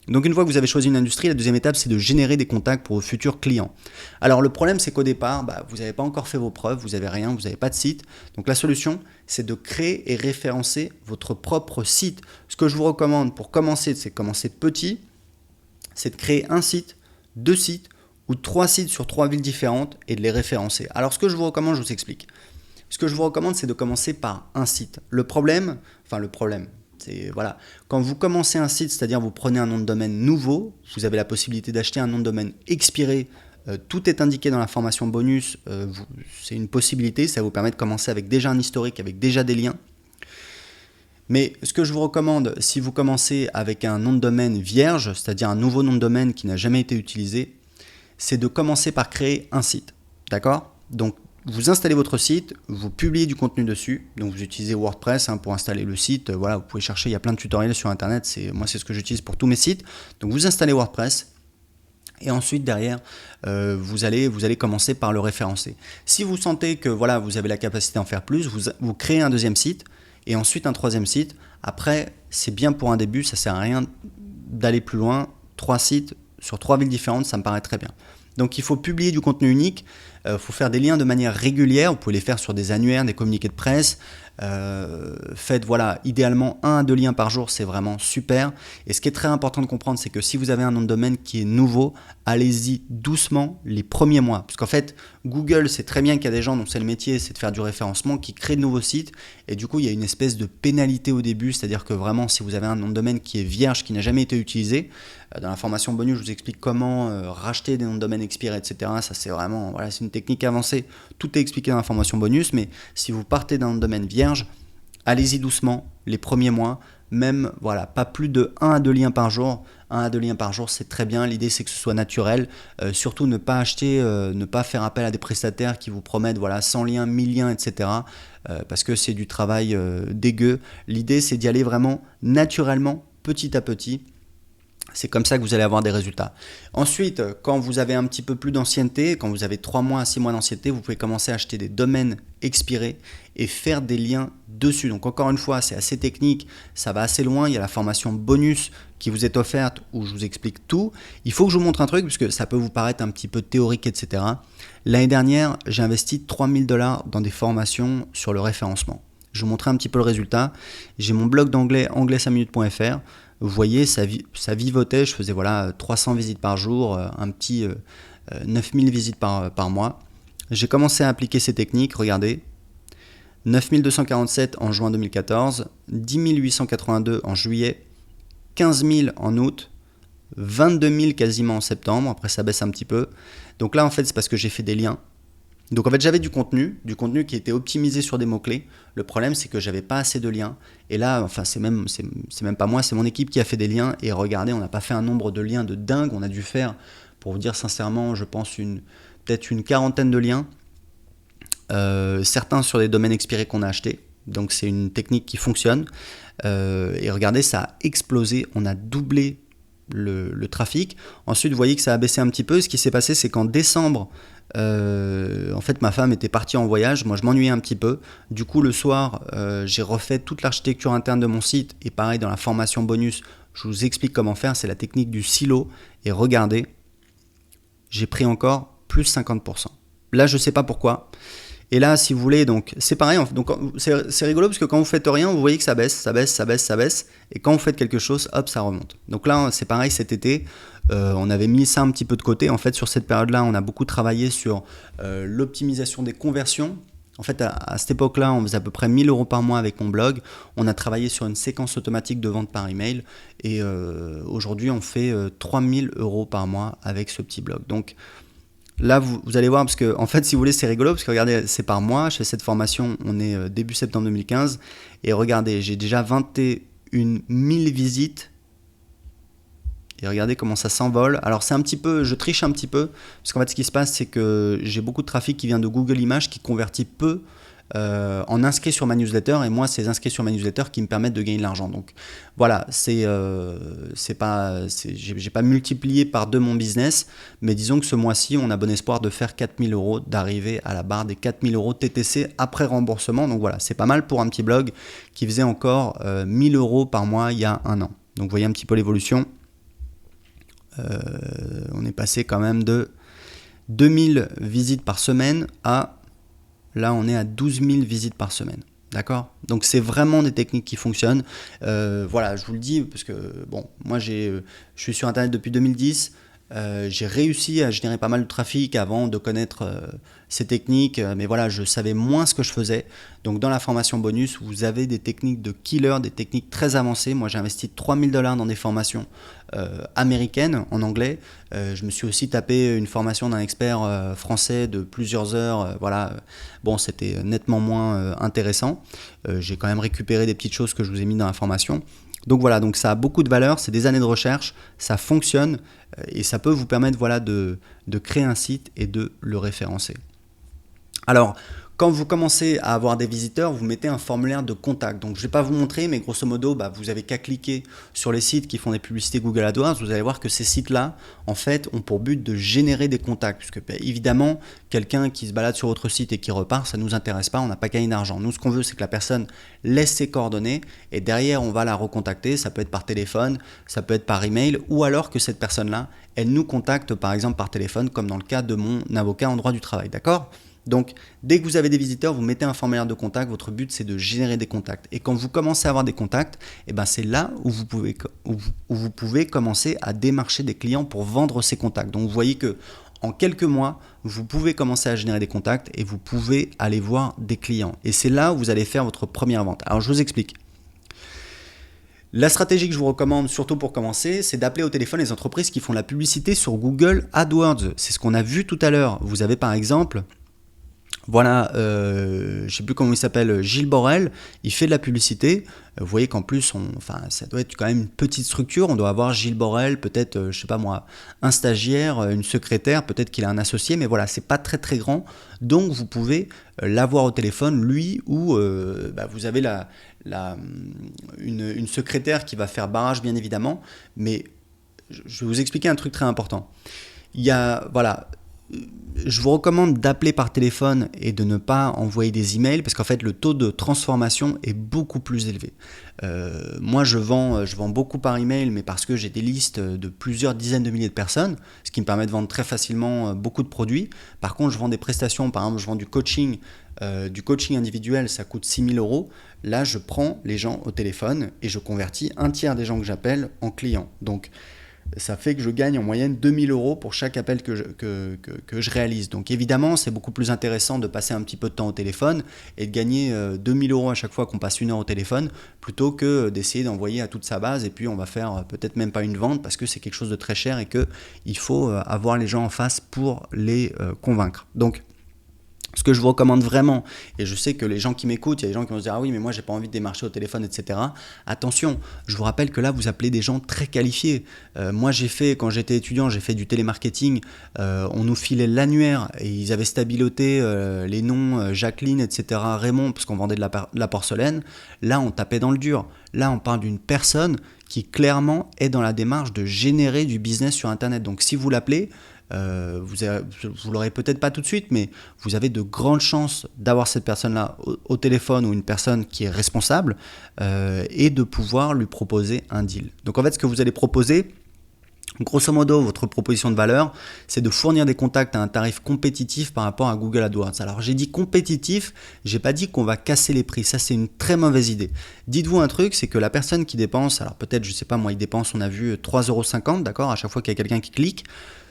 Donc une fois que vous avez choisi une industrie, la deuxième étape, c'est de générer des contacts pour vos futurs clients. Alors le problème, c'est qu'au départ, vous n'avez pas encore fait vos preuves, vous n'avez rien, vous n'avez pas de site. Donc la solution, c'est de créer et référencer votre propre site. Ce que je vous recommande pour commencer, c'est commencer petit, c'est de créer un site, 2 sites ou 3 sites sur 3 villes différentes et de les référencer. Alors ce que je vous recommande, je vous explique. Ce que je vous recommande, c'est de commencer par un site. Le problème, c'est voilà, quand vous commencez un site, c'est-à-dire vous prenez un nom de domaine nouveau, vous avez la possibilité d'acheter un nom de domaine expiré, tout est indiqué dans la formation bonus, c'est une possibilité, ça vous permet de commencer avec déjà un historique, avec déjà des liens. Mais ce que je vous recommande, si vous commencez avec un nom de domaine vierge, c'est-à-dire un nouveau nom de domaine qui n'a jamais été utilisé, c'est de commencer par créer un site. D'accord ? Donc, vous installez votre site, vous publiez du contenu dessus, donc vous utilisez WordPress pour installer le site, voilà, vous pouvez chercher, il y a plein de tutoriels sur internet, moi c'est ce que j'utilise pour tous mes sites. Donc vous installez WordPress et ensuite derrière vous allez commencer par le référencer. Si vous sentez que voilà, vous avez la capacité d'en faire plus, vous créez un deuxième site et ensuite un troisième site. Après, c'est bien pour un début, ça sert à rien d'aller plus loin. 3 sites sur 3 villes différentes, ça me paraît très bien. Donc il faut publier du contenu unique, il faut faire des liens de manière régulière, vous pouvez les faire sur des annuaires, des communiqués de presse, faites voilà, idéalement 1 à 2 liens par jour, c'est vraiment super. Et ce qui est très important de comprendre, c'est que si vous avez un nom de domaine qui est nouveau, allez-y doucement les premiers mois. Parce qu'en fait, Google sait très bien qu'il y a des gens dont c'est le métier, c'est de faire du référencement, qui créent de nouveaux sites. Et du coup, il y a une espèce de pénalité au début, c'est-à-dire que vraiment, si vous avez un nom de domaine qui est vierge, qui n'a jamais été utilisé, dans la formation bonus, je vous explique comment racheter des noms de domaine expirés, etc. Ça, c'est vraiment, voilà, c'est une technique avancée. Tout est expliqué dans la formation bonus, mais si vous partez d'un nom de domaine vierge, allez-y doucement les premiers mois, même voilà, pas plus de 1 à 2 liens par jour. 1 à 2 liens par jour, c'est très bien. L'idée, c'est que ce soit naturel. Surtout, ne pas acheter, ne pas faire appel à des prestataires qui vous promettent voilà, 100 liens, 1000 liens, etc. Parce que c'est du travail dégueu. L'idée, c'est d'y aller vraiment naturellement, petit à petit. C'est comme ça que vous allez avoir des résultats. Ensuite, quand vous avez un petit peu plus d'ancienneté, quand vous avez 3 mois à 6 mois d'ancienneté, vous pouvez commencer à acheter des domaines expirés et faire des liens dessus. Donc encore une fois, c'est assez technique, ça va assez loin. Il y a la formation bonus qui vous est offerte où je vous explique tout. Il faut que je vous montre un truc parce que ça peut vous paraître un petit peu théorique, etc. L'année dernière, j'ai investi 3000 $ dans des formations sur le référencement. Je vais vous montrer un petit peu le résultat. J'ai mon blog d'anglais, anglais5minutes.fr. Vous voyez, ça vivotait, je faisais voilà, 300 visites par jour, un petit 9000 visites par mois. J'ai commencé à appliquer ces techniques, regardez, 9247 en juin 2014, 10 882 en juillet, 15 000 en août, 22 000 quasiment en septembre, après ça baisse un petit peu. Donc là en fait c'est parce que j'ai fait des liens. Donc en fait j'avais du contenu qui était optimisé sur des mots-clés. Le problème c'est que j'avais pas assez de liens. Et là, enfin c'est même pas moi, c'est mon équipe qui a fait des liens. Et regardez, on n'a pas fait un nombre de liens de dingue. On a dû faire, pour vous dire sincèrement, je pense peut-être une quarantaine de liens. Certains sur des domaines expirés qu'on a achetés. Donc c'est une technique qui fonctionne. Et regardez, ça a explosé. On a doublé le trafic. Ensuite, vous voyez que ça a baissé un petit peu. Ce qui s'est passé, c'est qu'en décembre, en fait, ma femme était partie en voyage. Moi, je m'ennuyais un petit peu. Du coup, le soir, j'ai refait toute l'architecture interne de mon site. Et pareil, dans la formation bonus, je vous explique comment faire. C'est la technique du silo. Et regardez, j'ai pris encore plus 50%. Là, je ne sais pas pourquoi. Et là, si vous voulez, donc c'est pareil. Donc c'est rigolo parce que quand vous faites rien, vous voyez que ça baisse. Et quand vous faites quelque chose, hop, ça remonte. Donc là, c'est pareil cet été. On avait mis ça un petit peu de côté. En fait, sur cette période-là, on a beaucoup travaillé sur l'optimisation des conversions. En fait, à cette époque-là, on faisait à peu près 1000 € par mois avec mon blog. On a travaillé sur une séquence automatique de vente par email. Et aujourd'hui, on fait 3000 € par mois avec ce petit blog. Donc là, vous allez voir, parce que en fait, si vous voulez, c'est rigolo, parce que regardez, c'est par mois. Je fais cette formation, on est début septembre 2015. Et regardez, j'ai déjà 21 000 visites. Et regardez comment ça s'envole. Alors c'est un petit peu, je triche un petit peu, parce qu'en fait ce qui se passe c'est que j'ai beaucoup de trafic qui vient de Google Images qui convertit peu en inscrits sur ma newsletter, et moi c'est les inscrits sur ma newsletter qui me permettent de gagner de l'argent. Donc voilà, j'ai pas multiplié par 2 mon business, mais disons que ce mois-ci on a bon espoir de faire 4000 €, d'arriver à la barre des 4000 € TTC après remboursement. Donc voilà, c'est pas mal pour un petit blog qui faisait encore 1000 € par mois il y a un an. Donc vous voyez un petit peu l'évolution. On est passé quand même de 2000 visites par semaine à, là on est à 12 000 visites par semaine. D'accord? Donc c'est vraiment des techniques qui fonctionnent. Voilà, je vous le dis parce que bon, moi je suis sur Internet depuis 2010. J'ai réussi à générer pas mal de trafic avant de connaître ces techniques, mais voilà, je savais moins ce que je faisais. Donc dans la formation bonus, vous avez des techniques de killer, des techniques très avancées. Moi j'ai investi 3000 $ dans des formations américaines en anglais. Je me suis aussi tapé une formation d'un expert français de plusieurs heures. Voilà, bon, c'était nettement moins intéressant. J'ai quand même récupéré des petites choses que je vous ai mis dans la formation. Donc voilà, donc ça a beaucoup de valeur, c'est des années de recherche, ça fonctionne et ça peut vous permettre voilà, de créer un site et de le référencer. Alors, quand vous commencez à avoir des visiteurs, vous mettez un formulaire de contact. Donc, je ne vais pas vous montrer, mais grosso modo, vous n'avez qu'à cliquer sur les sites qui font des publicités Google AdWords. Vous allez voir que ces sites-là, en fait, ont pour but de générer des contacts. Puisque, évidemment, quelqu'un qui se balade sur votre site et qui repart, ça ne nous intéresse pas, on n'a pas gagné d'argent. Nous, ce qu'on veut, c'est que la personne laisse ses coordonnées et derrière, on va la recontacter. Ça peut être par téléphone, ça peut être par email, ou alors que cette personne-là, elle nous contacte, par exemple, par téléphone, comme dans le cas de mon avocat en droit du travail. D'accord ? Donc, dès que vous avez des visiteurs, vous mettez un formulaire de contact. Votre but, c'est de générer des contacts. Et quand vous commencez à avoir des contacts, c'est là où vous pouvez commencer à démarcher des clients pour vendre ces contacts. Donc, vous voyez que en quelques mois, vous pouvez commencer à générer des contacts et vous pouvez aller voir des clients. Et c'est là où vous allez faire votre première vente. Alors, je vous explique. La stratégie que je vous recommande, surtout pour commencer, c'est d'appeler au téléphone les entreprises qui font la publicité sur Google AdWords. C'est ce qu'on a vu tout à l'heure. Vous avez par exemple... Voilà, je ne sais plus comment il s'appelle, Gilles Borel, il fait de la publicité. Vous voyez qu'en plus, ça doit être quand même une petite structure. On doit avoir Gilles Borel, peut-être, je ne sais pas moi, un stagiaire, une secrétaire, peut-être qu'il a un associé, mais voilà, c'est pas très très grand. Donc vous pouvez l'avoir au téléphone, lui, ou vous avez une secrétaire qui va faire barrage, bien évidemment. Mais je vais vous expliquer un truc très important. Il y a, voilà. Je vous recommande d'appeler par téléphone et de ne pas envoyer des emails parce qu'en fait le taux de transformation est beaucoup plus élevé. Moi je vends beaucoup par email, mais parce que j'ai des listes de plusieurs dizaines de milliers de personnes, ce qui me permet de vendre très facilement beaucoup de produits. Par contre je vends des prestations, par exemple je vends du coaching individuel, ça coûte 6 000 €. Là je prends les gens au téléphone et je convertis un tiers des gens que j'appelle en clients. Donc ça fait que je gagne en moyenne 2 000 € pour chaque appel que je réalise. Donc évidemment, c'est beaucoup plus intéressant de passer un petit peu de temps au téléphone et de gagner 2 000 € à chaque fois qu'on passe 1 heure au téléphone, plutôt que d'essayer d'envoyer à toute sa base et puis on va faire peut-être même pas une vente parce que c'est quelque chose de très cher et qu'il faut avoir les gens en face pour les convaincre. Donc, ce que je vous recommande vraiment, et je sais que les gens qui m'écoutent, il y a des gens qui vont se dire « Ah oui, mais moi, j'ai pas envie de démarcher au téléphone, etc. » Attention, je vous rappelle que là, vous appelez des gens très qualifiés. Moi, quand j'étais étudiant, j'ai fait du télémarketing. On nous filait l'annuaire et ils avaient stabiloté les noms Jacqueline, etc., Raymond, parce qu'on vendait de la porcelaine. Là, on tapait dans le dur. Là, on parle d'une personne qui, clairement, est dans la démarche de générer du business sur Internet. Donc, si vous l'appelez, vous l'aurez peut-être pas tout de suite, mais vous avez de grandes chances d'avoir cette personne-là au téléphone ou une personne qui est responsable et de pouvoir lui proposer un deal. Donc en fait, ce que vous allez proposer, grosso modo, votre proposition de valeur, c'est de fournir des contacts à un tarif compétitif par rapport à Google AdWords. Alors j'ai dit compétitif, j'ai pas dit qu'on va casser les prix, ça c'est une très mauvaise idée. Dites-vous un truc, c'est que la personne qui dépense, alors peut-être, je sais pas moi, il dépense, on a vu 3,50 €, d'accord, à chaque fois qu'il y a quelqu'un qui clique.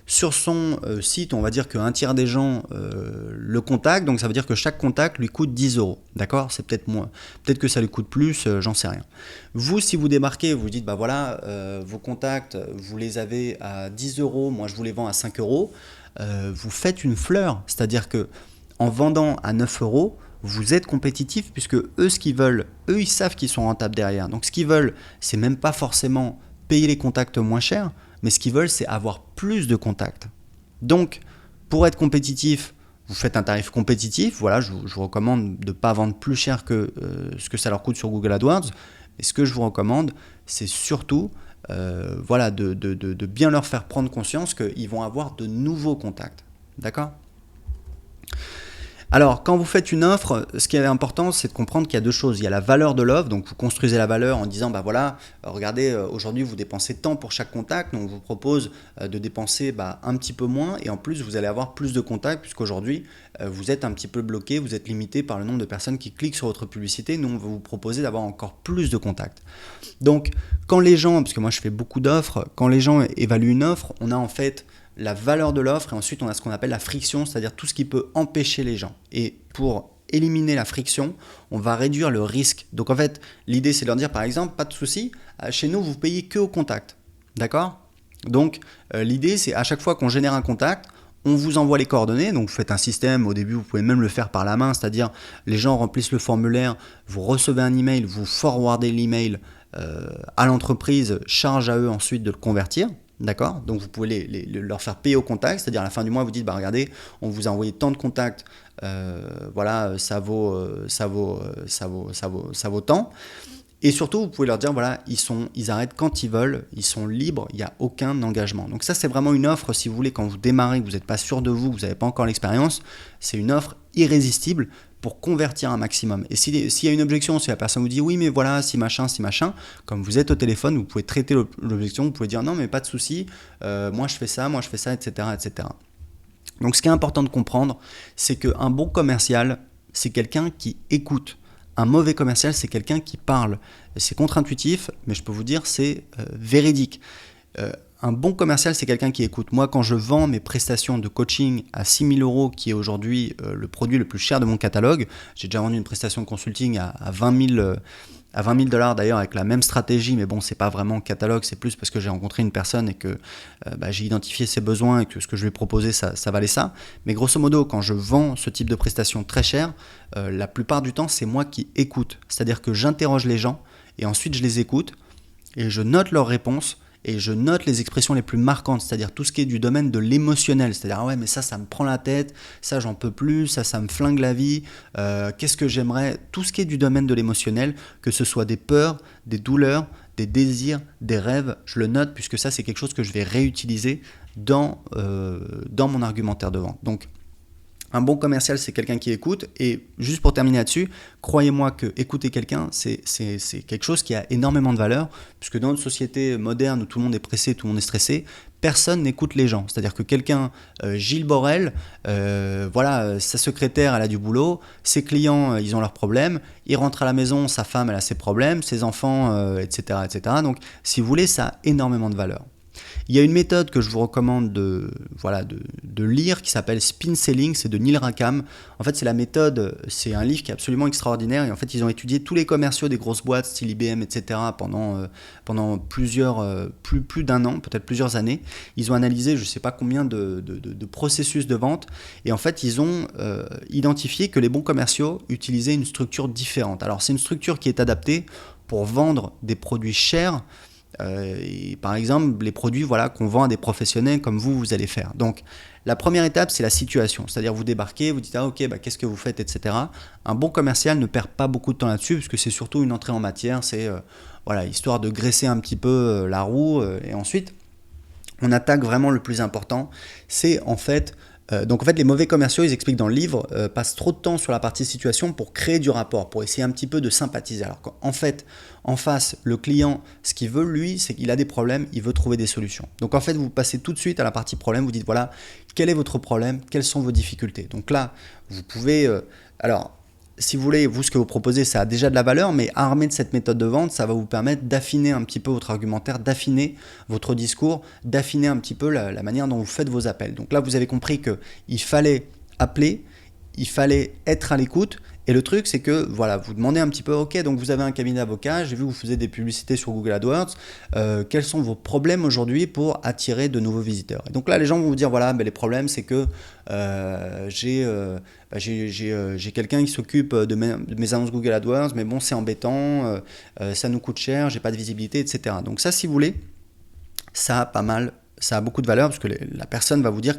Sur son site, on va dire qu'un tiers des gens le contactent, donc ça veut dire que chaque contact lui coûte 10 €. D'accord ? C'est peut-être moins. Peut-être que ça lui coûte plus, j'en sais rien. Vous, si vous démarquez, vous dites, vos contacts, vous les avez à 10 €, moi je vous les vends à 5 €, vous faites une fleur. C'est-à-dire que en vendant à 9 €, vous êtes compétitif puisque eux, ce qu'ils veulent, eux, ils savent qu'ils sont rentables derrière. Donc ce qu'ils veulent, c'est même pas forcément payer les contacts moins cher, mais ce qu'ils veulent, c'est avoir plus de contacts. Donc, pour être compétitif, vous faites un tarif compétitif. Voilà, je vous recommande de ne pas vendre plus cher que ce que ça leur coûte sur Google AdWords. Et ce que je vous recommande, c'est surtout de bien leur faire prendre conscience qu'ils vont avoir de nouveaux contacts. D'accord ? Alors, quand vous faites une offre, ce qui est important, c'est de comprendre qu'il y a deux choses. Il y a la valeur de l'offre, donc vous construisez la valeur en disant, bah voilà, regardez, aujourd'hui vous dépensez tant pour chaque contact, donc on vous propose de dépenser un petit peu moins, et en plus vous allez avoir plus de contacts, puisqu'aujourd'hui vous êtes un petit peu bloqué, vous êtes limité par le nombre de personnes qui cliquent sur votre publicité. Nous, on va vous proposer d'avoir encore plus de contacts. Donc, quand les gens, parce que moi je fais beaucoup d'offres, quand les gens évaluent une offre, on a en fait la valeur de l'offre et ensuite on a ce qu'on appelle la friction, c'est-à-dire tout ce qui peut empêcher les gens. Et pour éliminer la friction, on va réduire le risque. Donc en fait, l'idée c'est de leur dire par exemple, pas de souci, chez nous vous payez que au contact. D'accord ? Donc l'idée c'est à chaque fois qu'on génère un contact, on vous envoie les coordonnées, donc vous faites un système, au début vous pouvez même le faire par la main, c'est-à-dire les gens remplissent le formulaire, vous recevez un email, vous forwardez l'email à l'entreprise, charge à eux ensuite de le convertir. D'accord ? Donc vous pouvez leur faire payer au contact, c'est-à-dire à la fin du mois, vous dites, regardez, on vous a envoyé tant de contacts, voilà, ça vaut tant. Et surtout, vous pouvez leur dire, voilà, ils arrêtent quand ils veulent, ils sont libres, il n'y a aucun engagement. Donc ça, c'est vraiment une offre, si vous voulez, quand vous démarrez, que vous n'êtes pas sûr de vous, que vous n'avez pas encore l'expérience, c'est une offre irrésistible pour convertir un maximum. Et s'il y a une objection, si la personne vous dit oui mais voilà, si machin, comme vous êtes au téléphone, vous pouvez traiter l'objection, vous pouvez dire non mais pas de souci, moi je fais ça, etc., etc. Donc ce qui est important de comprendre, c'est qu'un bon commercial, c'est quelqu'un qui écoute. Un mauvais commercial, c'est quelqu'un qui parle. C'est contre-intuitif, mais je peux vous dire, c'est véridique. Un bon commercial, c'est quelqu'un qui écoute. Moi, quand je vends mes prestations de coaching à 6 000 €, qui est aujourd'hui le produit le plus cher de mon catalogue, j'ai déjà vendu une prestation de consulting à 20 000 $ d'ailleurs, avec la même stratégie, mais bon, c'est pas vraiment catalogue, c'est plus parce que j'ai rencontré une personne et que j'ai identifié ses besoins et que ce que je lui ai proposé, ça valait ça. Mais grosso modo, quand je vends ce type de prestation très cher, la plupart du temps, c'est moi qui écoute. C'est-à-dire que j'interroge les gens et ensuite je les écoute et je note leurs réponses. Et je note les expressions les plus marquantes, c'est-à-dire tout ce qui est du domaine de l'émotionnel, c'est-à-dire ah ouais mais ça me prend la tête, ça j'en peux plus, ça me flingue la vie, qu'est-ce que j'aimerais, tout ce qui est du domaine de l'émotionnel, que ce soit des peurs, des douleurs, des désirs, des rêves, je le note puisque ça c'est quelque chose que je vais réutiliser dans mon argumentaire de vente. Donc un bon commercial, c'est quelqu'un qui écoute. Et juste pour terminer là-dessus, croyez-moi que écouter quelqu'un, c'est quelque chose qui a énormément de valeur, puisque dans une société moderne où tout le monde est pressé, tout le monde est stressé, personne n'écoute les gens. C'est-à-dire que quelqu'un, Gilles Borel, voilà, sa secrétaire, elle a du boulot, ses clients, ils ont leurs problèmes, il rentre à la maison, sa femme, elle a ses problèmes, ses enfants, etc., etc. Donc, si vous voulez, ça a énormément de valeur. Il y a une méthode que je vous recommande de lire qui s'appelle Spin Selling, c'est de Neil Rackham. En fait, c'est la méthode, c'est un livre qui est absolument extraordinaire et en fait, ils ont étudié tous les commerciaux des grosses boîtes, style IBM, etc. pendant plus d'un an, peut-être plusieurs années. Ils ont analysé je ne sais pas combien de processus de vente et en fait, ils ont identifié que les bons commerciaux utilisaient une structure différente. Alors, c'est une structure qui est adaptée pour vendre des produits chers. Et par exemple, les produits qu'on vend à des professionnels comme vous allez faire. Donc, la première étape, c'est la situation. C'est-à-dire, vous débarquez, vous dites, qu'est-ce que vous faites, etc. Un bon commercial ne perd pas beaucoup de temps là-dessus, parce que c'est surtout une entrée en matière. C'est histoire de graisser un petit peu la roue. Et ensuite, on attaque vraiment le plus important. C'est donc les mauvais commerciaux, ils expliquent dans le livre, passent trop de temps sur la partie situation pour créer du rapport, pour essayer un petit peu de sympathiser. Alors qu'en fait, en face, le client, ce qu'il veut, lui, c'est qu'il a des problèmes, il veut trouver des solutions. Donc en fait, vous passez tout de suite à la partie problème, vous dites voilà, quel est votre problème, quelles sont vos difficultés. Donc là, vous pouvez... si vous voulez, ce que vous proposez, ça a déjà de la valeur, mais armé de cette méthode de vente, ça va vous permettre d'affiner un petit peu votre argumentaire, d'affiner votre discours, d'affiner un petit peu la manière dont vous faites vos appels. Donc là, vous avez compris qu'il fallait appeler, il fallait être à l'écoute. Et le truc, c'est que vous demandez un petit peu, donc vous avez un cabinet d'avocat, j'ai vu que vous faisiez des publicités sur Google AdWords, quels sont vos problèmes aujourd'hui pour attirer de nouveaux visiteurs? Et donc là, les gens vont vous dire, les problèmes, c'est que j'ai quelqu'un qui s'occupe de mes annonces Google AdWords, mais bon, c'est embêtant, ça nous coûte cher, j'ai pas de visibilité, etc. Donc ça, si vous voulez, ça a beaucoup de valeur, parce que la personne va vous dire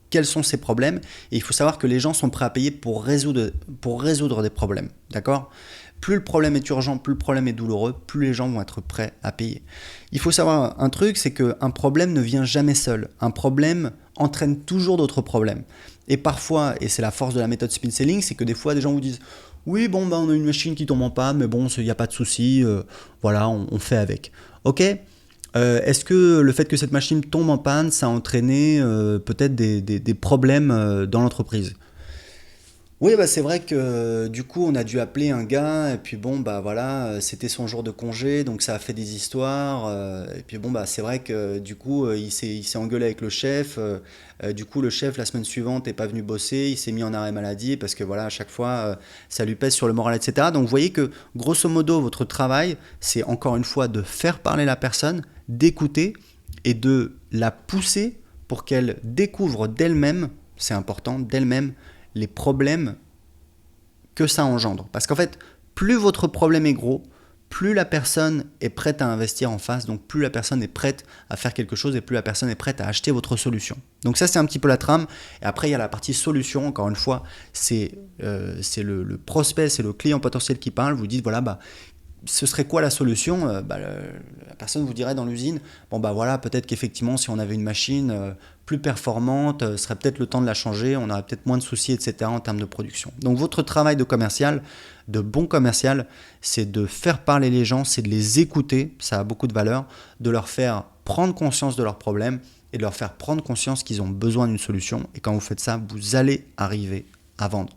quels sont ces problèmes, et il faut savoir que les gens sont prêts à payer pour résoudre des problèmes, d'accord ? Plus le problème est urgent, plus le problème est douloureux, plus les gens vont être prêts à payer. Il faut savoir un truc, c'est qu'un problème ne vient jamais seul. Un problème entraîne toujours d'autres problèmes. Et parfois, et c'est la force de la méthode spin selling, c'est que des fois, des gens vous disent oui, bon, bah, on a une machine qui tombe en panne, mais bon, il n'y a pas de souci, voilà, on fait avec. Ok. Est-ce que le fait que cette machine tombe en panne, ça a entraîné peut-être des problèmes dans l'entreprise? Oui, bah, c'est vrai que du coup, on a dû appeler un gars, et puis bon, bah voilà, c'était son jour de congé, donc ça a fait des histoires. Et puis bon, bah c'est vrai que du coup, il s'est engueulé avec le chef. Du coup, le chef, la semaine suivante, n'est pas venu bosser, il s'est mis en arrêt maladie, parce que voilà, à chaque fois, ça lui pèse sur le moral, etc. Donc vous voyez que, grosso modo, votre travail, c'est encore une fois de faire parler la personne, d'écouter, et de la pousser pour qu'elle découvre d'elle-même, c'est important, d'elle-même, les problèmes que ça engendre. Parce qu'en fait, plus votre problème est gros, plus la personne est prête à investir en face, donc plus la personne est prête à faire quelque chose et plus la personne est prête à acheter votre solution. Donc ça, c'est un petit peu la trame. Et après, il y a la partie solution. Encore une fois, c'est le prospect, c'est le client potentiel qui parle. Vous dites, voilà, bah, ce serait quoi la solution? La personne vous dirait dans l'usine, bon bah voilà, peut-être qu'effectivement si on avait une machine plus performante, ce serait peut-être le temps de la changer, on aurait peut-être moins de soucis, etc. en termes de production. Donc votre travail de commercial, de bon commercial, c'est de faire parler les gens, c'est de les écouter, ça a beaucoup de valeur, de leur faire prendre conscience de leurs problèmes et de leur faire prendre conscience qu'ils ont besoin d'une solution. Et quand vous faites ça, vous allez arriver à vendre.